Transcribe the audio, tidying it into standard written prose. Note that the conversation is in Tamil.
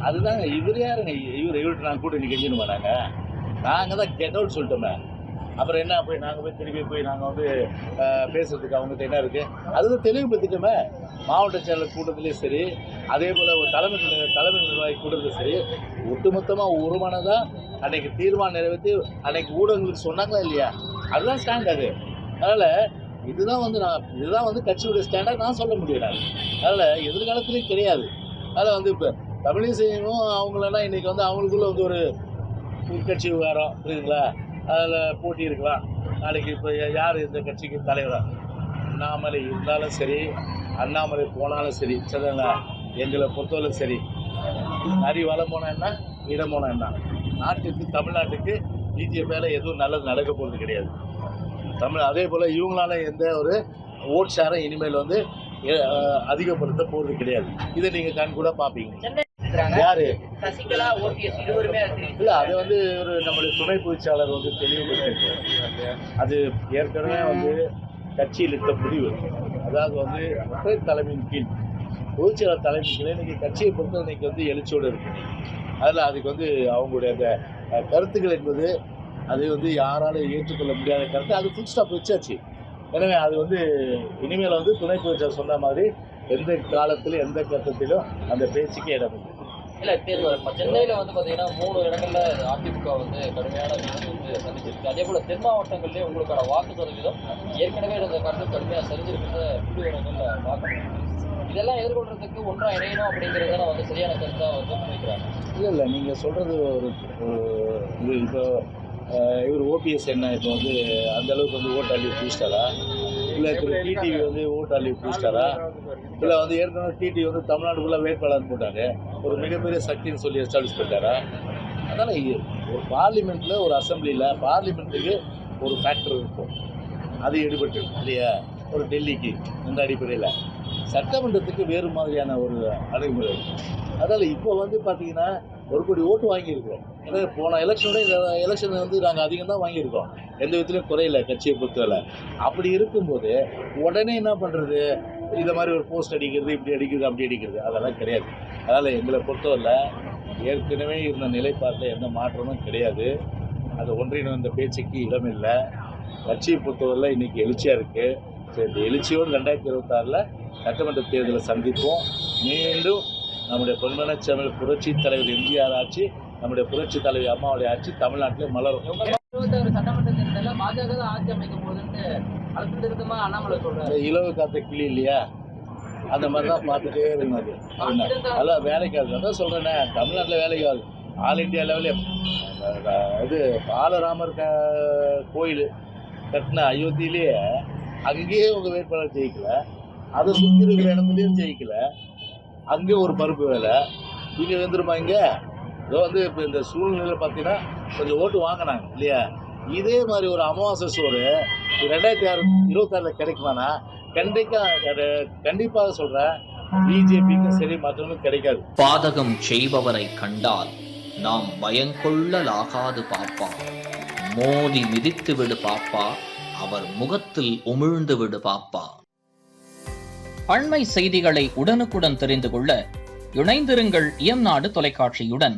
அதுதாங்க இவர் யாருங்க இவர்கிட்ட நாங்கள் கூட்டணி கெஞ்சின்னு வராங்க. நாங்கள் தான் கெட் அவுட் சொல்லிட்டோமே. அப்புறம் என்ன போய் நாங்கள் போய் திருப்பி போய் நாங்கள் வந்து பேசுறதுக்கு அவங்ககிட்ட என்ன இருக்குது? அதுதான் தெளிவுபடுத்திட்டோமே. மாவட்ட செயலர் கூட்டத்திலையும் சரி, அதே போல் ஒரு தலைமை நிர்வாகி கூட்டத்திலும் சரி, ஒட்டுமொத்தமாக உருவானதாக அன்னைக்கு தீர்மானம் நிறைவேற்றி அன்னைக்கு ஊடகங்களுக்கு சொன்னாங்களா இல்லையா? அதுதான் ஸ்டாண்ட் அது. அதனால் இதுதான் வந்து கட்சியுடைய ஸ்டாண்டாக நான் சொல்ல முடியும். அதனால் எதிர்காலத்துலேயும் கிடையாது. அதில் வந்து இப்போ தமிழிசையும் அவங்களெல்லாம் இன்றைக்கி வந்து அவங்களுக்குள்ள வந்து ஒரு உட்கட்சி விவகாரம் புரியுதுங்களா? அதில் போட்டி இருக்கலாம். நாளைக்கு இப்போ யார் இந்த கட்சிக்கு தலைவராக அண்ணாமலை இருந்தாலும் சரி, அண்ணாமலை போனாலும் சரி, சரிங்களா? எங்களை பொறுத்தவரை சரி, நரி வளம் போனால் என்ன, இடம் போனால் என்ன, நாட்டுக்கு தமிழ்நாட்டுக்கு பிஜேபியால் எதுவும் நல்லது நடக்க போகிறது கிடையாது. அதே போல் இவங்களால எந்த ஒரு ஓட் ஷேரை இனிமேல் வந்து அதிகப்படுத்த போகிறது கிடையாது. இதை நீங்கள் கண் கூட பார்ப்பீங்க. யாரு சசிகலா, ஓபிஎஸ் இருவருமே இல்லை, அதை வந்து ஒரு நம்முடைய துணை பொதுச்சாளர் வந்து தெளிவுபடுத்திருக்காரு. அது ஏற்கனவே வந்து கட்சியில் இருக்க முடிவு. அதாவது வந்து ஒற்றை தலைமையின் கீழ் பொதுச்செயலாளர் தலைமையின் கீழே இன்றைக்கி கட்சியை பொறுத்த இன்றைக்கி வந்து எழுச்சியோடு இருக்கு. அதில் அதுக்கு வந்து அவங்களுடைய அந்த கருத்துக்கள் என்பது அது வந்து யாராலும் ஏற்றுக்கொள்ள முடியாத கருத்து. அது ஃபுல் ஸ்டாப் வச்சாச்சு. எனவே அது வந்து இனிமேல் வந்து துணை பொதுச்செயலாளர் சொன்ன மாதிரி எந்த காலத்திலும் எந்த கட்டத்திலும் அந்த பேச்சுக்கே இடம் இல்லை. இல்லை, சென்னையில் வந்து பார்த்தீங்கன்னா 3 இடங்கள்ல அதிமுக வந்து கடுமையான வீழ்ச்சி வந்து சந்திச்சிருக்கு. அதே போல் தென் மாவட்டங்கள்லேயே உங்களுக்கான வாக்கு சதவீதம் ஏற்கனவே இந்த கருத்து கடுமையாக சரிஞ்சிருக்கிறத புள்ளி இடங்களில் பார்க்கணும். இதெல்லாம் எதிர்கொள்றதுக்கு ஒன்றா இணையணும் அப்படிங்கிறத வந்து சரியான கருத்தாக வந்து முன்வைக்கிறாங்க. இல்லை, நீங்கள் சொல்கிறது ஒரு இப்போ இவர் ஓபிஎஸ் என்ன இப்போ வந்து அந்தளவுக்கு வந்து ஓட்டு அள்ளி பூசிட்டாரா? இல்லை திரு டிடிவி வந்து ஓட்டு அள்ளி பூசிட்டாரா? இல்லை வந்து ஏற்கனவே டிடிவி வந்து தமிழ்நாடுக்குள்ளே வேட்பாளர் போட்டாங்க, ஒரு மிகப்பெரிய சக்தின்னு சொல்லி எஸ்டாப்ளிஷ் பண்ணிட்டாரா? அதனால் ஒரு பார்லிமெண்ட்டில் ஒரு அசம்பிளியில் பார்லிமெண்ட்டுக்கு ஒரு ஃபேக்டர் இருக்கும், அது ஈடுபட்டு இல்லையா? ஒரு டெல்லிக்கு இந்த அடிப்படையில் சட்டமன்றத்துக்கு வேறு மாதிரியான ஒரு அணுகுமுறை இருக்கும். அதனால் இப்போ வந்து பார்த்திங்கன்னா 1 கோடி ஓட்டு வாங்கியிருக்கிறோம். ஏன்னா போன எலெக்ஷனோட இந்த எலெக்ஷன் வந்து நாங்கள் அதிகம் தான் வாங்கியிருக்கோம், எந்த விதத்துலையும் குறையில கட்சியை பொறுத்தவரை. அப்படி இருக்கும்போது உடனே என்ன பண்ணுறது? இதை மாதிரி ஒரு போஸ்ட் அடிக்கிறது, இப்படி அடிக்கிறது, அப்படி அடிக்கிறது, அதெல்லாம் கிடையாது. அதனால் எங்களை பொறுத்தவரை ஏற்கனவே இருந்த நிலைப்பாட்டில் எந்த மாற்றமும் கிடையாது. அது ஒன்றிணைந்த இந்த பேச்சுக்கு இடமில்லை. கட்சியை பொறுத்தவரை இன்றைக்கி எழுச்சியாக இருக்குது. சரி, இந்த எழுச்சியோடு 2026 சட்டமன்ற தேர்தலை சந்திப்போம். மீண்டும் நம்முடைய பொன்மனச்செம்மல் புரட்சி தலைவர் எம்ஜிஆர் ஆட்சி, நம்முடைய புரட்சி தலைவர் அம்மாவுடைய ஆட்சி தமிழ்நாட்டில் மலரும். 21 சட்டமன்ற தேர்தலில் பாஜக தான் ஆட்சி அமைக்க போகுதுன்னு அழுத்த திருத்தமாக அண்ணாமலை சொல்றாரு. இலவு காத்த கிளி இல்லையா, அந்த மாதிரி தான் பார்த்துட்டே இருந்தது. அதெல்லாம் வேலைக்காது. அதான் சொல்கிறேன்னே, தமிழ்நாட்டில் வேலைக்காது. ஆல் இண்டியா லெவலில் இது பாலராமர் கோயில் கட்டின அயோத்தியிலேயே அங்கேயே உங்கள் வேட்பாளர் ஜெயிக்கல, அதை சுற்றி இருக்கிற இடத்துலையும் ஜெயிக்கல, அங்கே ஒரு பருப்பு வேலை. இங்கே வந்துருமா? இங்கே இதோ வந்து இப்போ இந்த சூழ்நிலையில் பார்த்தீங்கன்னா கொஞ்சம் ஓட்டு வாங்கினாங்க இல்லையா? இதே மாதிரி ஒரு அமாவாசை சோறு 2026 கிடைக்குமானா கண்டிப்பாக சொல்கிறேன், பிஜேபிக்கும் சரி மற்றவங்களுக்கும் கிடைக்காது. பாதகம் செய்பவரை கண்டால் நாம் பயங்கொள்ளலாகாது பாப்பா, மோதி மிதித்து விடு பாப்பா, அவர் முகத்தில் உமிழ்ந்து விடு பாப்பா. அண்மை செய்திகளை உடனுக்குடன் தெரிந்து கொள்ள இணைந்திருங்கள் இயம்நாடு தொலைக்காட்சியுடன்.